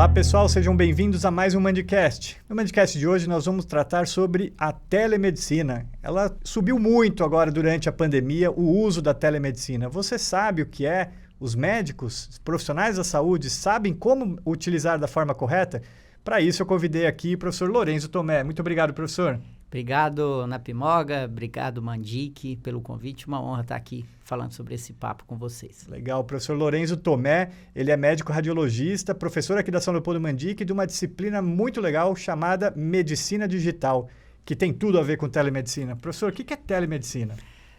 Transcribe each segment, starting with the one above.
Olá pessoal, sejam bem-vindos a mais um Mandicast. No Mandicast de hoje nós vamos tratar sobre a telemedicina. Ela subiu muito agora durante a pandemia, o uso da telemedicina. Você sabe o que é? Os médicos, os profissionais da saúde sabem como utilizar da forma correta? Para isso eu convidei aqui o professor Lourenço Tomé. Muito obrigado, professor. Obrigado, Napimoga, obrigado, Mandic, pelo convite. Uma honra estar aqui falando sobre esse papo com vocês. Legal, o professor Lourenço Tomé, ele é médico radiologista, professor aqui da São Leopoldo Mandic de uma disciplina muito legal chamada Medicina Digital, que tem tudo a ver com telemedicina. Professor, o que é telemedicina?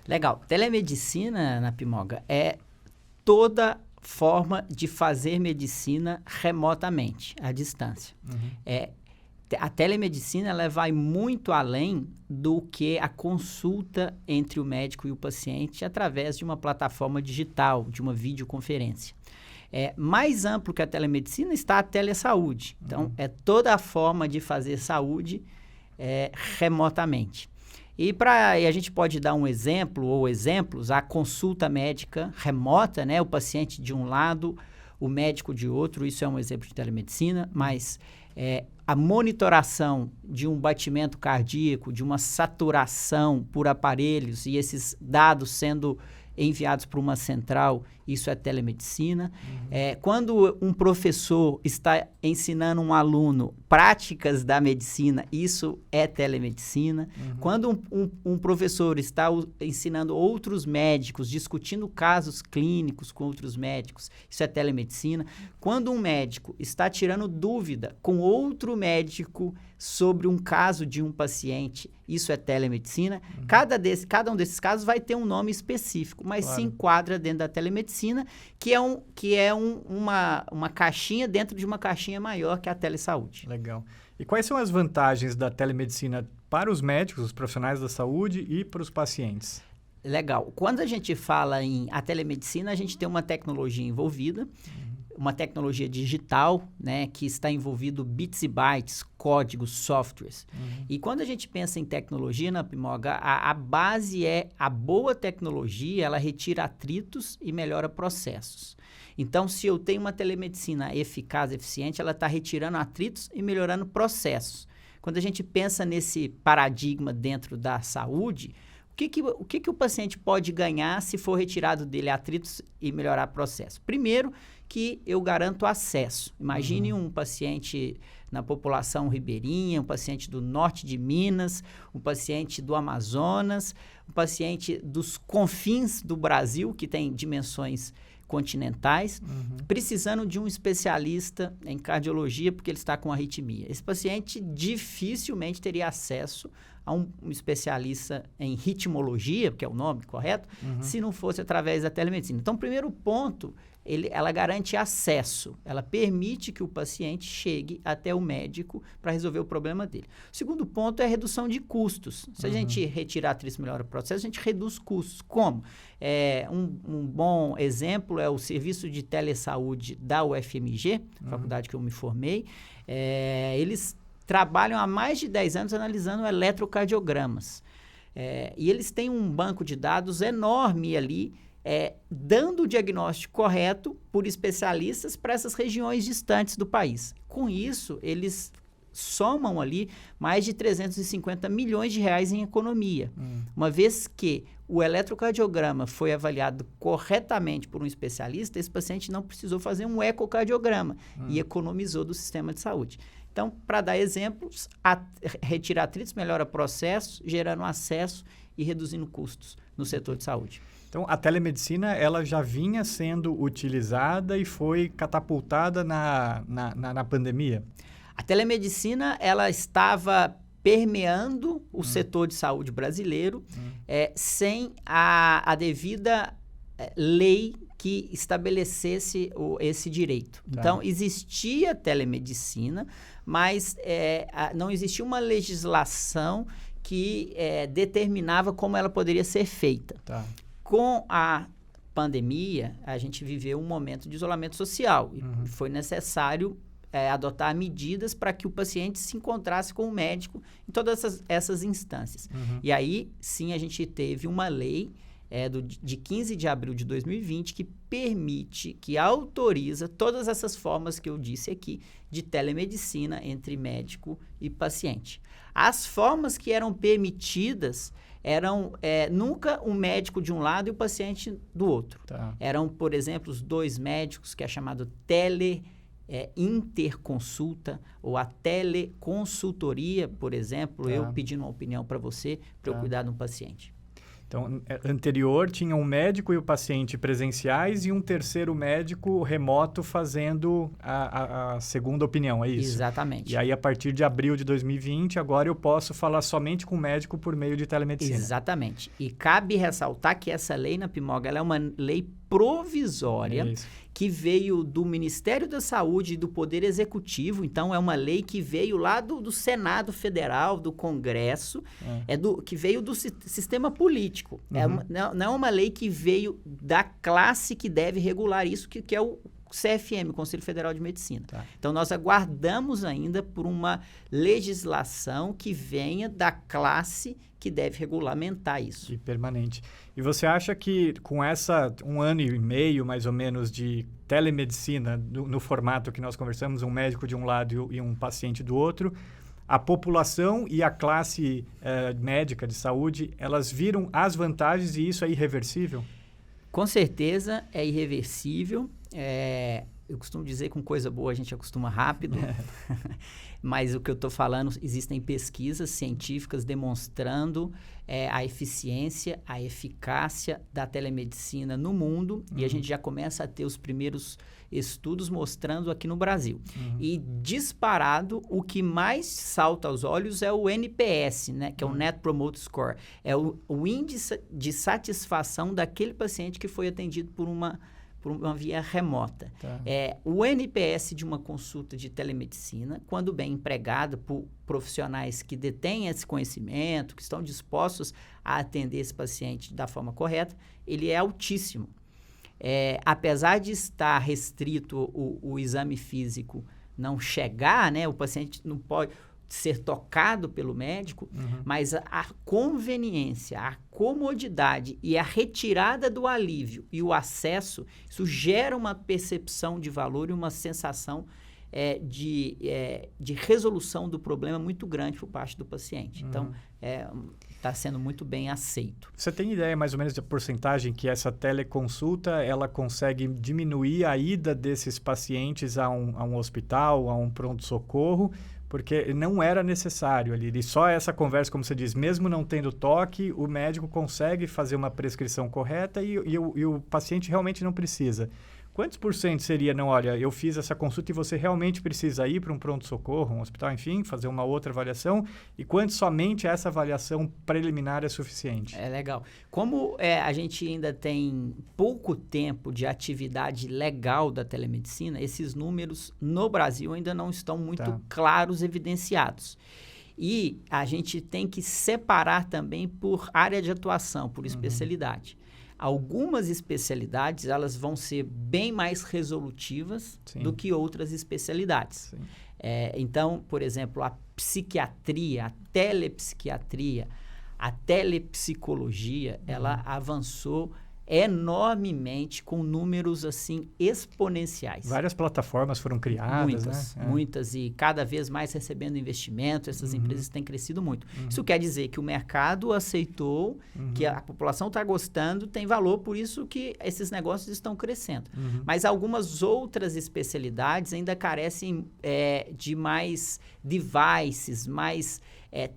Legal, telemedicina, Napimoga, é toda forma de fazer medicina remotamente, à distância. A telemedicina ela vai muito além do que a consulta entre o médico e o paciente através de uma plataforma digital, de uma videoconferência. Mais amplo que a telemedicina está a telesaúde. Então, é toda a forma de fazer saúde remotamente. E a gente pode dar um exemplo ou exemplos, a consulta médica remota, né? O paciente de um lado, o médico de outro, isso é um exemplo de telemedicina, mas a monitoração de um batimento cardíaco, de uma saturação por aparelhos e esses dados sendo enviados para uma central, isso é telemedicina. Quando um professor está ensinando um aluno práticas da medicina, isso é telemedicina. Quando um professor está ensinando outros médicos, discutindo casos clínicos com outros médicos, isso é telemedicina. Quando um médico está tirando dúvida com outro médico sobre um caso de um paciente, isso é telemedicina. Cada um desses casos vai ter um nome específico, mas se enquadra dentro da telemedicina, que é uma caixinha dentro de uma caixinha maior que é a telesaúde. Legal. E quais são as vantagens da telemedicina para os médicos, os profissionais da saúde e para os pacientes? Legal. Quando a gente fala em a telemedicina, a gente tem uma tecnologia envolvida, uma tecnologia digital, né, que está envolvido bits e bytes, códigos, softwares. E quando a gente pensa em tecnologia, Napimoga, a base é a boa tecnologia, ela retira atritos e melhora processos. Então, se eu tenho uma telemedicina eficaz, eficiente, ela está retirando atritos e melhorando processos. Quando a gente pensa nesse paradigma dentro da saúde, o que o paciente pode ganhar se for retirado dele atritos e melhorar processo? Primeiro, que eu garanto acesso. Imagine um paciente na população ribeirinha, um paciente do norte de Minas, um paciente do Amazonas, um paciente dos confins do Brasil, que tem dimensões continentais, precisando de um especialista em cardiologia porque ele está com arritmia. Esse paciente dificilmente teria acesso a um especialista em ritmologia, que é o nome correto, se não fosse através da telemedicina. Então, o primeiro ponto, ela garante acesso, ela permite que o paciente chegue até o médico para resolver o problema dele. O segundo ponto é a redução de custos. Se a gente retirar atritos e melhora o processo, a gente reduz custos. Como? Um bom exemplo é o serviço de telesaúde da UFMG, faculdade que eu me formei. Eles trabalham há mais de 10 anos analisando eletrocardiogramas. E eles têm um banco de dados enorme ali, dando o diagnóstico correto por especialistas para essas regiões distantes do país. Com isso, eles somam ali mais de 350 milhões de reais em economia. Uma vez que o eletrocardiograma foi avaliado corretamente por um especialista, esse paciente não precisou fazer um ecocardiograma e economizou do sistema de saúde. Então, para dar exemplos, retirar atritos melhora processo, gerando acesso e reduzindo custos no setor de saúde. Então, a telemedicina ela já vinha sendo utilizada e foi catapultada na pandemia? A telemedicina ela estava permeando o setor de saúde brasileiro sem a devida lei que estabelecesse esse direito. Tá. Então, existia telemedicina, mas não existia uma legislação que determinava como ela poderia ser feita. Tá. Com a pandemia, a gente viveu um momento de isolamento social e foi necessário adotar medidas para que o paciente se encontrasse com o médico em todas essas instâncias. E aí, sim, a gente teve uma lei de 15 de abril de 2020, que autoriza todas essas formas que eu disse aqui de telemedicina entre médico e paciente. As formas que eram permitidas eram nunca um médico de um lado e o paciente do outro. Tá. Eram, por exemplo, os dois médicos, que é chamado interconsulta ou a teleconsultoria, por exemplo, eu pedindo uma opinião para você, para eu cuidar de um paciente. Então, anterior tinha um médico e o paciente presenciais e um terceiro médico remoto fazendo a segunda opinião, é isso? Exatamente. E aí, a partir de abril de 2020, agora eu posso falar somente com o médico por meio de telemedicina. Exatamente. E cabe ressaltar que essa lei na PMOG, ela é uma lei provisória que veio do Ministério da Saúde e do Poder Executivo. Então, é uma lei que veio lá do Senado Federal, do Congresso, que veio do sistema político. Não é uma lei que veio da classe que deve regular isso, que é o CFM, Conselho Federal de Medicina. Tá. Então, nós aguardamos ainda por uma legislação que venha da classe que deve regulamentar isso. E permanente. E você acha que com essa 1 ano e meio, mais ou menos, de telemedicina, no formato que nós conversamos, um médico de um lado e um paciente do outro, a população e a classe médica de saúde, elas viram as vantagens e isso é irreversível? Com certeza é irreversível. Eu costumo dizer que com coisa boa a gente acostuma rápido, mas o que eu estou falando, existem pesquisas científicas demonstrando a eficiência, a eficácia da telemedicina no mundo, e a gente já começa a ter os primeiros estudos mostrando aqui no Brasil. E disparado, o que mais salta aos olhos é o NPS, né, que é o Net Promoter Score, é o índice de satisfação daquele paciente que foi atendido por uma via remota. Tá. O NPS de uma consulta de telemedicina, quando bem empregado por profissionais que detêm esse conhecimento, que estão dispostos a atender esse paciente da forma correta, ele é altíssimo. Apesar de estar restrito o exame físico não chegar, né, o paciente não pode ser tocado pelo médico, mas a conveniência, a comodidade e a retirada do alívio e o acesso, isso gera uma percepção de valor e uma sensação de resolução do problema muito grande por parte do paciente. Então, está sendo muito bem aceito. Você tem ideia mais ou menos da porcentagem que essa teleconsulta ela consegue diminuir a ida desses pacientes a um hospital, a um pronto-socorro? Porque não era necessário ali. E só essa conversa, como você diz, mesmo não tendo toque, o médico consegue fazer uma prescrição correta e o paciente realmente não precisa. Quantos por cento seria, não, olha, eu fiz essa consulta e você realmente precisa ir para um pronto-socorro, um hospital, enfim, fazer uma outra avaliação? E quanto somente essa avaliação preliminar é suficiente? É legal. Como a gente ainda tem pouco tempo de atividade legal da telemedicina, esses números no Brasil ainda não estão muito claros, evidenciados. E a gente tem que separar também por área de atuação, por especialidade. Algumas especialidades, elas vão ser bem mais resolutivas do que outras especialidades. Então, por exemplo, a psiquiatria, a telepsiquiatria, a telepsicologia, ela avançou enormemente com números assim exponenciais. Várias plataformas foram criadas, muitas e cada vez mais recebendo investimento, essas empresas têm crescido muito. Isso quer dizer que o mercado aceitou, que a população está gostando, tem valor, por isso que esses negócios estão crescendo. Mas algumas outras especialidades ainda carecem de mais devices, mais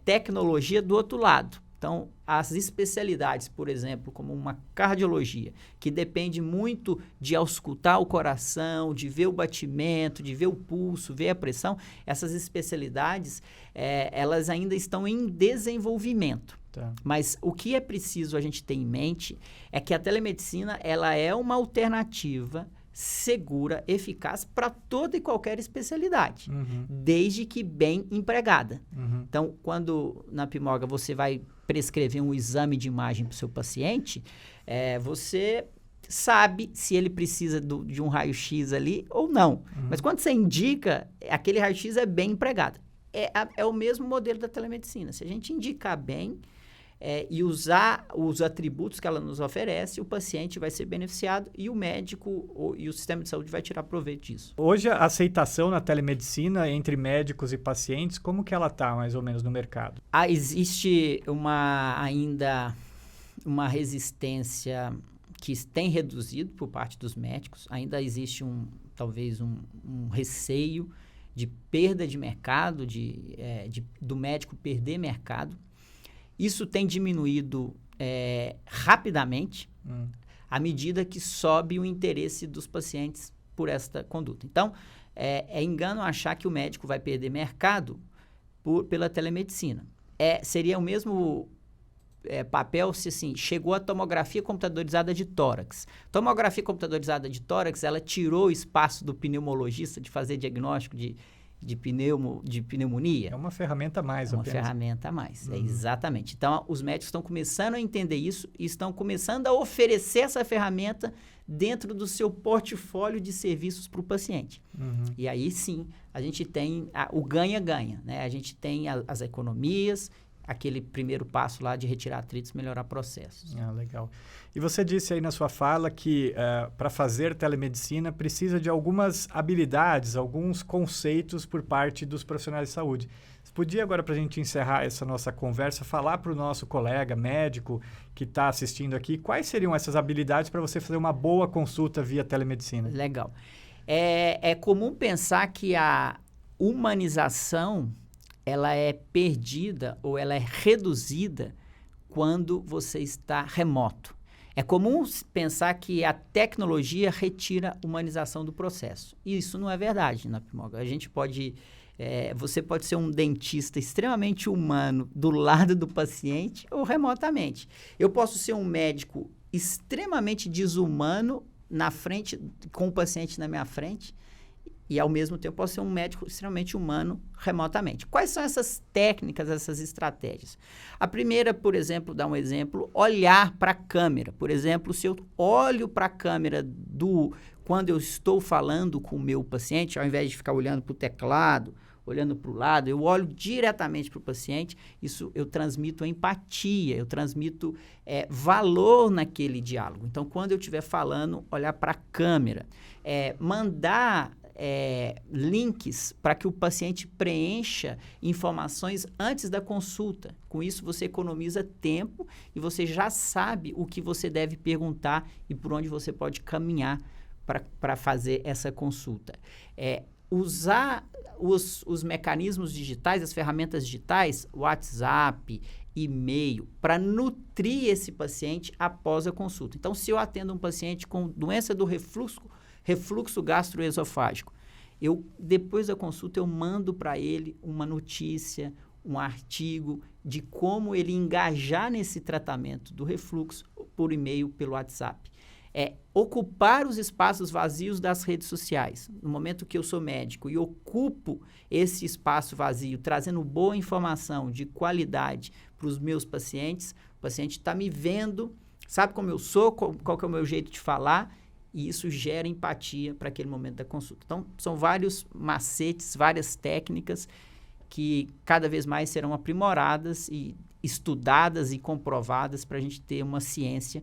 tecnologia do outro lado. Então, as especialidades, por exemplo, como uma cardiologia, que depende muito de auscultar o coração, de ver o batimento, de ver o pulso, ver a pressão, essas especialidades, elas ainda estão em desenvolvimento. Mas o que é preciso a gente ter em mente é que a telemedicina ela é uma alternativa segura, eficaz para toda e qualquer especialidade, desde que bem empregada. Então, quando na PMOG você vai prescrever um exame de imagem para o seu paciente, você sabe se ele precisa de um raio-x ali ou não. Mas quando você indica, aquele raio-x é bem empregado. É o mesmo modelo da telemedicina. Se a gente indicar bem, e usar os atributos que ela nos oferece, o paciente vai ser beneficiado e o médico e o sistema de saúde vai tirar proveito disso. Hoje, a aceitação na telemedicina entre médicos e pacientes, como que ela está mais ou menos no mercado? Existe ainda uma resistência que tem reduzido por parte dos médicos, ainda existe talvez um receio de perda de mercado, do médico perder mercado. Isso tem diminuído rapidamente à medida que sobe o interesse dos pacientes por esta conduta. Então, é engano achar que o médico vai perder mercado pela telemedicina. Seria o mesmo papel se assim, chegou a tomografia computadorizada de tórax. Tomografia computadorizada de tórax, ela tirou o espaço do pneumologista de fazer diagnóstico de pneumonia. É uma ferramenta a mais. É uma ferramenta a mais, exatamente. Então, os médicos estão começando a entender isso e estão começando a oferecer essa ferramenta dentro do seu portfólio de serviços para o paciente. E aí, sim, a gente tem o ganha-ganha, né? A gente tem as economias, aquele primeiro passo lá de retirar atritos, melhorar processos. Legal. E você disse aí na sua fala que para fazer telemedicina precisa de algumas habilidades, alguns conceitos por parte dos profissionais de saúde. Você podia agora, para a gente encerrar essa nossa conversa, falar para o nosso colega médico que está assistindo aqui, quais seriam essas habilidades para você fazer uma boa consulta via telemedicina? Legal. É comum pensar que a humanização ela é perdida ou ela é reduzida quando você está remoto. É comum pensar que a tecnologia retira a humanização do processo. E isso não é verdade, na Pimoga. A gente pode... você pode ser um dentista extremamente humano do lado do paciente ou remotamente. Eu posso ser um médico extremamente desumano na frente, com o paciente na minha frente, e, ao mesmo tempo, posso ser um médico extremamente humano remotamente. Quais são essas técnicas, essas estratégias? A primeira, por exemplo, dar um exemplo, olhar para a câmera. Por exemplo, se eu olho para a câmera quando eu estou falando com o meu paciente, ao invés de ficar olhando para o teclado, olhando para o lado, eu olho diretamente para o paciente, isso eu transmito empatia, eu transmito valor naquele diálogo. Então, quando eu estiver falando, olhar para a câmera, mandar links para que o paciente preencha informações antes da consulta. Com isso, você economiza tempo e você já sabe o que você deve perguntar e por onde você pode caminhar para fazer essa consulta. Usar os mecanismos digitais, as ferramentas digitais, WhatsApp, e-mail, para nutrir esse paciente após a consulta. Então, se eu atendo um paciente com doença do refluxo gastroesofágico, depois da consulta, eu mando para ele uma notícia, um artigo de como ele engajar nesse tratamento do refluxo por e-mail, pelo WhatsApp. Ocupar os espaços vazios das redes sociais. No momento que eu sou médico e ocupo esse espaço vazio, trazendo boa informação de qualidade para os meus pacientes, o paciente está me vendo, sabe como eu sou, qual que é o meu jeito de falar, e isso gera empatia para aquele momento da consulta. Então, são vários macetes, várias técnicas que cada vez mais serão aprimoradas e estudadas e comprovadas para a gente ter uma ciência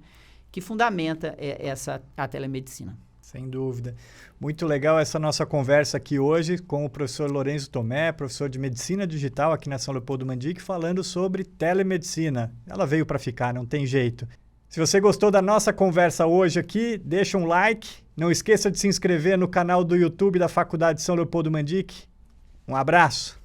que fundamenta a telemedicina. Sem dúvida. Muito legal essa nossa conversa aqui hoje com o professor Lourenço Tomé, professor de Medicina Digital aqui na São Leopoldo Mandic, falando sobre telemedicina. Ela veio para ficar, não tem jeito. Se você gostou da nossa conversa hoje aqui, deixa um like. Não esqueça de se inscrever no canal do YouTube da Faculdade São Leopoldo Mandic. Um abraço.